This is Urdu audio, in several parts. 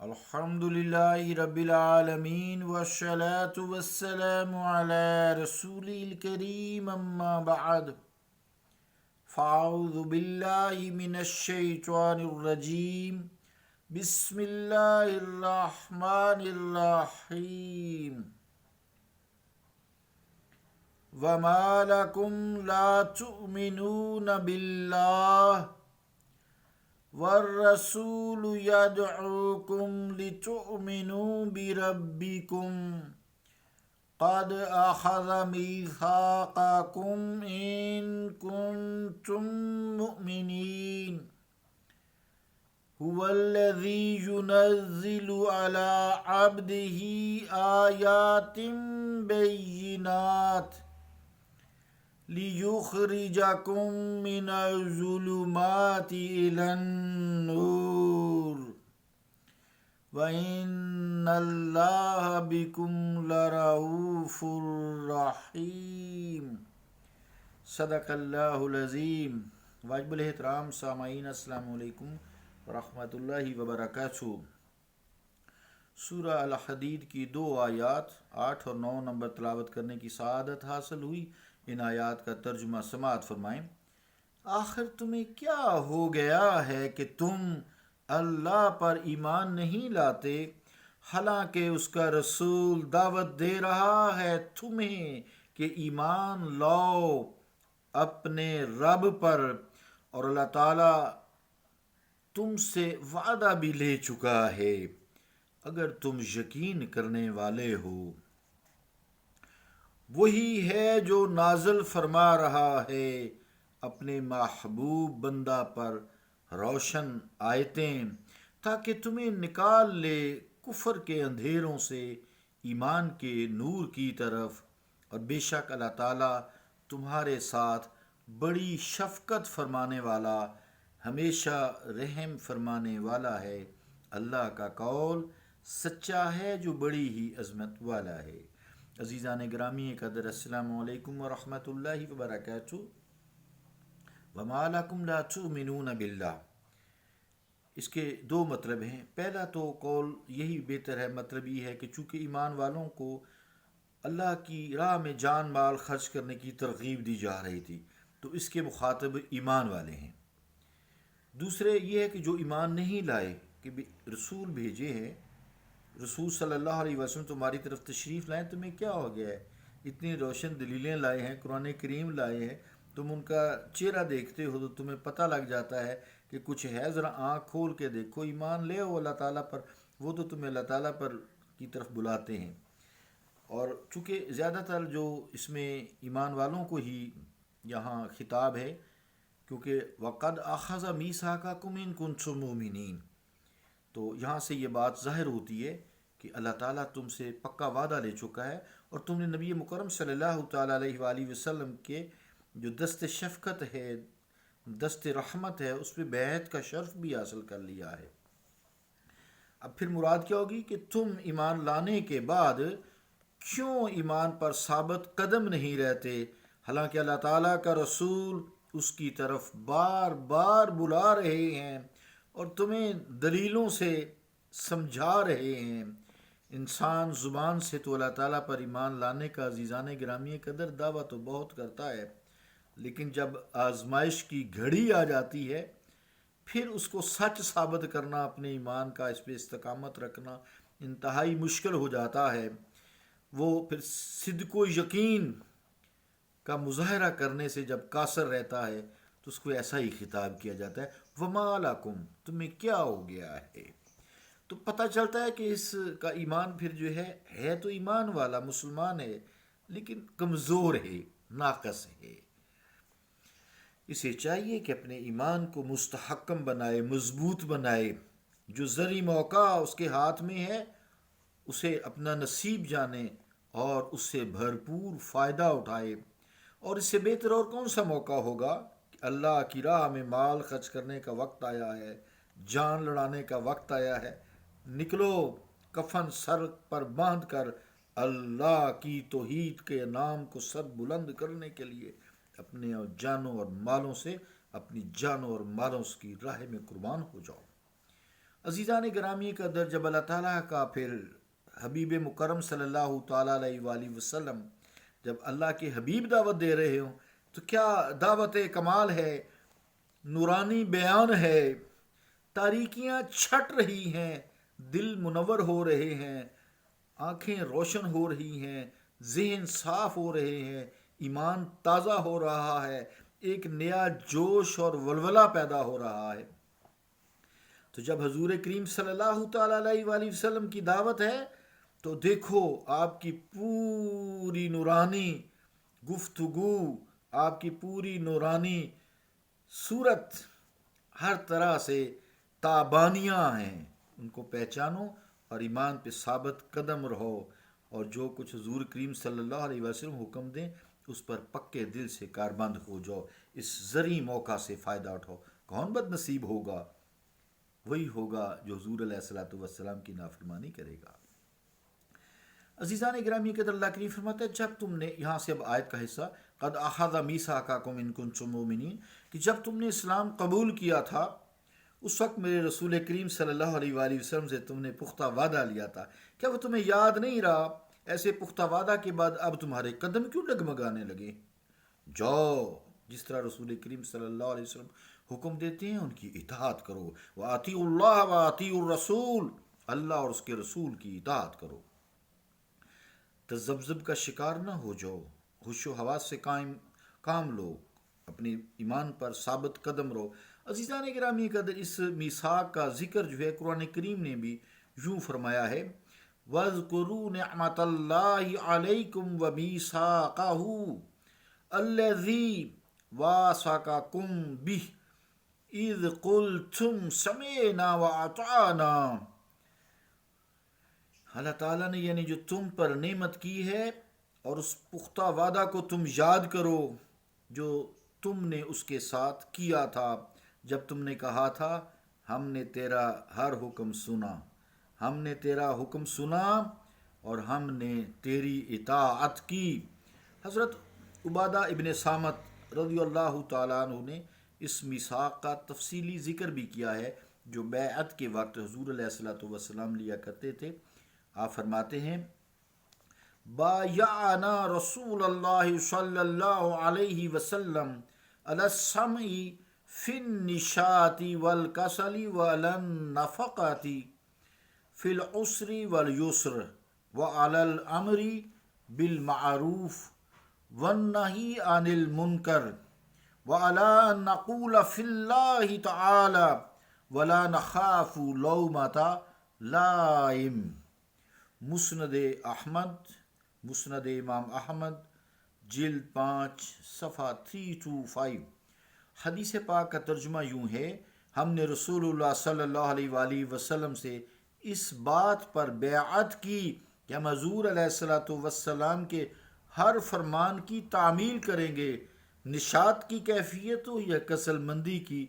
الحمدللہ رب العالمین والصلاة والسلام علی رسول الکریم اما بعد فاعوذ باللہ من الشیطان الرجیم بسم اللہ الرحمن الرحیم وما لکم لا تؤمنون باللہ والرسول يدعوكم لتؤمنوا بربكم قد أخذ ميثاقكم إن كنتم مؤمنين هو الذي ينزل على عبده آيات بينات لِيُخْرِجَكُم مِّنَ الظُّلُمَاتِ إِلَى النُّورِ وَإِنَّ اللَّهَ بِكُمْ لَرَءُوفٌ رَحِيمٌ۔ صدق اللہ العظیم۔ واجب الاحترام سامعین، السلام علیکم ورحمۃ اللہ وبرکاتہ۔ سورہ الحدید کی 2 آیات 8 اور 9 نمبر تلاوت کرنے کی سعادت حاصل ہوئی۔ ان آیات کا ترجمہ سماعت فرمائیں۔ آخر تمہیں کیا ہو گیا ہے کہ تم اللہ پر ایمان نہیں لاتے، حالانکہ اس کا رسول دعوت دے رہا ہے تمہیں کہ ایمان لاؤ اپنے رب پر، اور اللہ تعالیٰ تم سے وعدہ بھی لے چکا ہے اگر تم یقین کرنے والے ہو۔ وہی ہے جو نازل فرما رہا ہے اپنے محبوب بندہ پر روشن آیتیں، تاکہ تمہیں نکال لے کفر کے اندھیروں سے ایمان کے نور کی طرف، اور بے شک اللہ تعالیٰ تمہارے ساتھ بڑی شفقت فرمانے والا، ہمیشہ رحم فرمانے والا ہے۔ اللہ کا قول سچا ہے جو بڑی ہی عظمت والا ہے۔ عزیزان گرامی قدر، السلام علیکم ورحمۃ اللہ وبرکاتہ۔ وما لکم لا تؤمنون باللہ، اس کے 2 مطلب ہیں۔ پہلا تو قول یہی بہتر ہے، مطلب یہ ہے کہ چونکہ ایمان والوں کو اللہ کی راہ میں جان مال خرچ کرنے کی ترغیب دی جا رہی تھی، تو اس کے مخاطب ایمان والے ہیں۔ دوسرے یہ ہے کہ جو ایمان نہیں لائے، کہ رسول بھیجے ہیں، رسول صلی اللہ علیہ وسلم تمہاری طرف تشریف لائیں، تمہیں کیا ہو گیا ہے؟ اتنی روشن دلیلیں لائے ہیں، قرآن کریم لائے ہیں، تم ان کا چہرہ دیکھتے ہو تو تمہیں پتہ لگ جاتا ہے کہ کچھ ہے، ذرا آنکھ کھول کے دیکھو، ایمان لے ہو اللہ تعالیٰ پر، وہ تو تمہیں اللہ تعالیٰ پر کی طرف بلاتے ہیں۔ اور چونکہ زیادہ تر جو اس میں ایمان والوں کو ہی یہاں خطاب ہے، کیونکہ وَقَدْ أَخَذَ مِيثَاقَكُمْ إِن كُنتُم مُّؤْمِنِينَ، تو یہاں سے یہ بات ظاہر ہوتی ہے کہ اللہ تعالیٰ تم سے پکا وعدہ لے چکا ہے، اور تم نے نبی مکرم صلی اللہ تعالیٰ علیہ وآلہ وسلم کے جو دست شفقت ہے، دست رحمت ہے، اس پہ بیعت کا شرف بھی حاصل کر لیا ہے۔ اب پھر مراد کیا ہوگی کہ تم ایمان لانے کے بعد کیوں ایمان پر ثابت قدم نہیں رہتے، حالانکہ اللہ تعالیٰ کا رسول اس کی طرف بار بار بلا رہے ہیں اور تمہیں دلیلوں سے سمجھا رہے ہیں۔ انسان زبان سے تو اللہ تعالیٰ پر ایمان لانے کا عزیزان گرامی قدر دعویٰ تو بہت کرتا ہے، لیکن جب آزمائش کی گھڑی آ جاتی ہے، پھر اس کو سچ ثابت کرنا، اپنے ایمان کا اس پہ استقامت رکھنا انتہائی مشکل ہو جاتا ہے۔ وہ پھر صدق و یقین کا مظاہرہ کرنے سے جب قاصر رہتا ہے تو اس کو ایسا ہی خطاب کیا جاتا ہے، وَمَا لَكُمْ، تمہیں کیا ہو گیا ہے۔ تو پتہ چلتا ہے کہ اس کا ایمان پھر جو ہے تو ایمان والا مسلمان ہے، لیکن کمزور ہے، ناقص ہے۔ اسے چاہیے کہ اپنے ایمان کو مستحکم بنائے، مضبوط بنائے، جو زرعی موقع اس کے ہاتھ میں ہے اسے اپنا نصیب جانے اور اس سے بھرپور فائدہ اٹھائے۔ اور اس سے بہتر اور کون سا موقع ہوگا کہ اللہ کی راہ میں مال خرچ کرنے کا وقت آیا ہے، جان لڑانے کا وقت آیا ہے، نکلو کفن سر پر باندھ کر اللہ کی توحید کے نام کو سر بلند کرنے کے لیے اپنے جانوں اور مالوں سے، اپنی جانوں اور مالوں کی راہ میں قربان ہو جاؤ۔ عزیزان گرامی قدر، جب اللہ تعالیٰ کا پھر حبیب مکرم صلی اللہ تعالیٰ علیہ وآلہ وسلم جب اللہ کے حبیب دعوت دے رہے ہوں تو کیا دعوت کمال ہے، نورانی بیان ہے، تاریکیاں چھٹ رہی ہیں، دل منور ہو رہے ہیں، آنکھیں روشن ہو رہی ہیں، ذہن صاف ہو رہے ہیں، ایمان تازہ ہو رہا ہے، ایک نیا جوش اور ولولہ پیدا ہو رہا ہے۔ تو جب حضور کریم صلی اللہ تعالیٰ علیہ وآلہ وسلم کی دعوت ہے تو دیکھو آپ کی پوری نورانی گفتگو، آپ کی پوری نورانی صورت ہر طرح سے تابانیاں ہیں، ان کو پہچانو اور ایمان پہ ثابت قدم رہو، اور جو کچھ حضور کریم صلی اللہ علیہ وسلم حکم دیں اس پر پکے دل سے کاربند ہو جاؤ، اس زرعی موقع سے فائدہ اٹھاؤ۔ کون بد نصیب ہوگا؟ وہی ہوگا جو حضور علیہ الصلوۃ والسلام کی نافرمانی کرے گا۔ عزیزان گرامی کے اللہ کریم فرماتا ہے جب تم نے، یہاں سے اب آیت کا حصہ، قد اخذ میثاقکم ان کنتم مؤمنین، کہ جب تم نے اسلام قبول کیا تھا اس وقت میرے رسول کریم صلی اللہ علیہ وآلہ وسلم سے تم نے پختہ وعدہ لیا تھا، کیا وہ تمہیں یاد نہیں رہا؟ ایسے پختہ وعدہ کے بعد اب تمہارے قدم کیوں ڈگمگانے لگے؟ جاؤ، جس طرح رسول کریم صلی اللہ علیہ وسلم حکم دیتے ہیں ان کی اطاعت کرو، وَأَطِيعُوا اللَّهَ وَأَطِيعُوا الرَّسُولَ، اللہ اور اس کے رسول کی اطاعت کرو۔ تذبذب کا شکار نہ ہو جاؤ، ہوش و حواس سے کام لو، اپنے ایمان پر ثابت قدم رہو۔ عزیزان گرامی قدر، اس میثاق کا ذکر جو ہے قرآن کریم نے بھی یوں فرمایا ہے، وَاذْكُرُوا نِعْمَةَ اللَّهِ عَلَيْكُمْ وَمِيثَاقَهُ الَّذِي وَاثَقَكُم بِهِ اِذْ قُلْتُمْ سَمِعْنَا وَأَطَعْنَا۔ اللہ تعالیٰ نے یعنی جو تم پر نعمت کی ہے اور اس پختہ وعدہ کو تم یاد کرو جو تم نے اس کے ساتھ کیا تھا جب تم نے کہا تھا ہم نے تیرا ہر حکم سنا، ہم نے تیرا حکم سنا اور ہم نے تیری اطاعت کی۔ حضرت عبادہ ابن صامت رضی اللہ تعالیٰ عنہ نے اس میثاق کا تفصیلی ذکر بھی کیا ہے جو بیعت کے وقت حضور علیہ الصلوۃ والسلام لیا کرتے تھے۔ آپ فرماتے ہیں بایعنا رسول اللہ صلی اللہ علیہ وسلم علی السمع فی النشاط والکسل وعلی النفقۃ فی العسر والیسر وعلی الامر بالمعروف والنہی عن المنکر وعلی ان نقول فی اللہ تعالی ولا نخاف لومۃ لائم۔ مسند امام احمد جلد 5 صفحہ 325۔ حدیث پاک کا ترجمہ یوں ہے، ہم نے رسول اللہ صلی اللہ علیہ وآلہ وسلم سے اس بات پر بیعت کی کہ ہم حضور علیہ الصلوۃ والسلام کے ہر فرمان کی تعمیل کریں گے، نشاط کی کیفیت ہو یا کسل مندی کی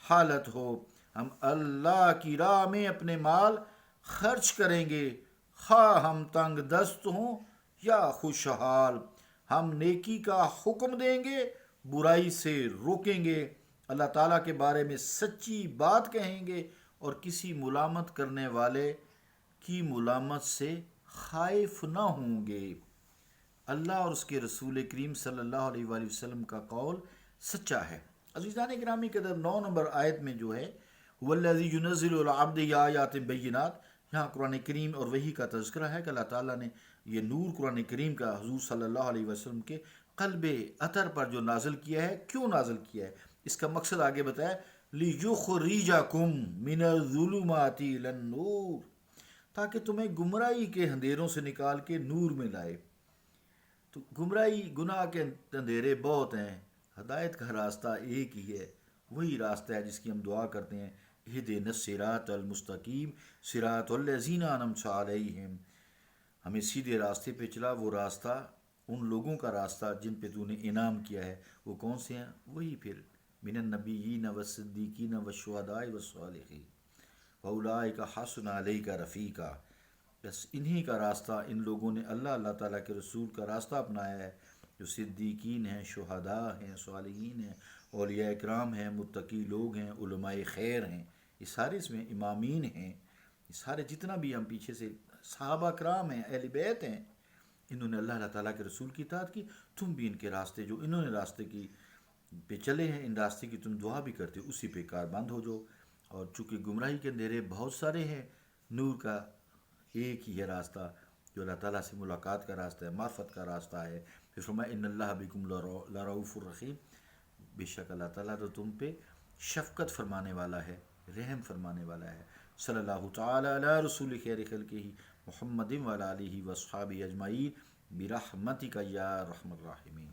حالت ہو، ہم اللہ کی راہ میں اپنے مال خرچ کریں گے، خواہ ہم تنگ دست ہوں یا خوشحال، ہم نیکی کا حکم دیں گے، برائی سے روکیں گے، اللہ تعالیٰ کے بارے میں سچی بات کہیں گے اور کسی ملامت کرنے والے کی ملامت سے خائف نہ ہوں گے۔ اللہ اور اس کے رسول کریم صلی اللہ علیہ وآلہ وسلم کا قول سچا ہے۔ عزیزان گرامی کے در 9 نمبر آیت میں جو ہے وَالَّذِي يُنَزِّلُ الْعَبْدِ آیَاتٍ بَيِّنَاتٍ، یہاں قرآن کریم اور وحی کا تذکرہ ہے کہ اللہ تعالیٰ نے یہ نور قرآن کریم کا حضور صلی اللہ علیہ وسلم کے قلب اطہر پر جو نازل کیا ہے، کیوں نازل کیا ہے، اس کا مقصد آگے بتایا، لِيُخْرِجَكُم مِّنَ الظُّلُمَاتِ إِلَى النُّورِ، تاکہ تمہیں گمراہی کے اندھیروں سے نکال کے نور میں لائے۔ تو گمراہی، گناہ کے اندھیرے بہت ہیں، ہدایت کا راستہ ایک ہی ہے، وہی راستہ ہے جس کی ہم دعا کرتے ہیں، اہدنا الصراط المستقیم صراط الذین انعمت علیہم، ہمیں سیدھے راستے پہ چلا، وہ راستہ ان لوگوں کا راستہ جن پہ تو نے انعام کیا ہے۔ وہ کون سے ہیں؟ وہی پھر من النبیین والصدیقین والشہداء والصالحین واولئک حسن اولئک رفیقا، بس انہی کا راستہ ان لوگوں نے اللہ تعالیٰ کے رسول کا راستہ اپنایا ہے جو صدیقین ہیں، شہداء ہیں، صالحین ہیں، اولیاء اکرام ہیں، متقی لوگ ہیں، علماء خیر ہیں، یہ سارے اس میں امامین ہیں، یہ سارے جتنا بھی ہم پیچھے سے صحابہ کرام ہیں، اہل بیت ہیں، انہوں نے اللہ تعالیٰ کے رسول کی اطاعت کی. تم بھی ان کے راستے جو انہوں نے راستے کی پہ چلے ہیں، ان راستے کی تم دعا بھی کرتے ہو، اسی پہ کار بند ہو جاؤ. اور چونکہ گمراہی کے اندھیرے بہت سارے ہیں، نور کا ایک ہی ہے راستہ جو اللہ تعالیٰ سے ملاقات کا راستہ ہے، معرفت کا راستہ ہے. پھر فرمایا ان اللہ بکم لرؤوف الرحیم، بے شک اللہ تعالیٰ تو تم پہ شفقت فرمانے والا ہے، رحم فرمانے والا ہے. صلی اللہ تعالی علی رسول خیر خلقہ محمد وعلی آلہ وصحابہ اجمعین برحمتک یا ارحم الراحمین.